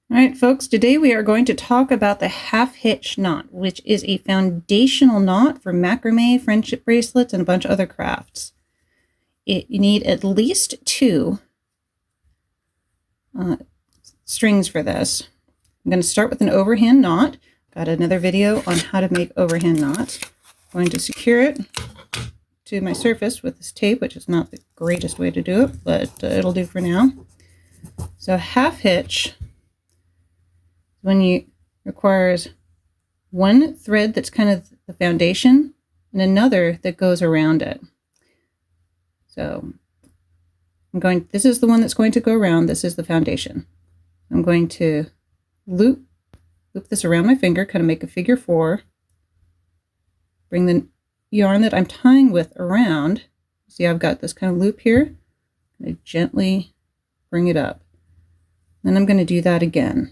All right, folks, today we are going to talk about the half-hitch knot, which is a foundational knot for macrame, friendship bracelets, and a bunch of other crafts. You need at least two strings for this. I'm going to start with an overhand knot. Got another video on how to make overhand knots. I'm going to secure it to my surface with this tape, which is not the greatest way to do it, but it'll do for now. So half-hitch when you requires one thread that's kind of the foundation and another that goes around it. So this is the one that's going to go around. This is the foundation. I'm going to loop this around my finger, kind of make a figure 4. Bring the yarn that I'm tying with around. See, I've got this kind of loop here. I'm going to gently bring it up. Then I'm going to do that again.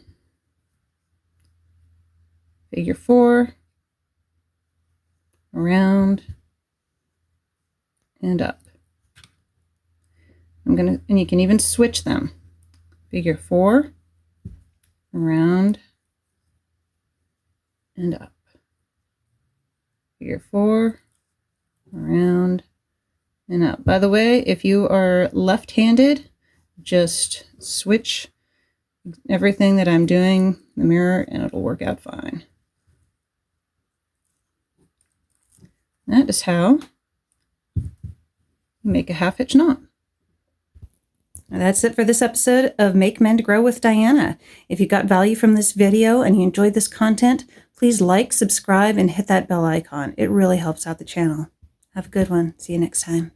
Figure 4, around, and up. And you can even switch them. Figure 4, around, and up. Figure 4, around, and up. By the way, if you are left-handed, just switch everything that I'm doing in the mirror and it'll work out fine. That is how you make a half-hitch knot. And that's it for this episode of Make Mend Grow with Diana. If you got value from this video and you enjoyed this content, please like, subscribe, and hit that bell icon. It really helps out the channel. Have a good one. See you next time.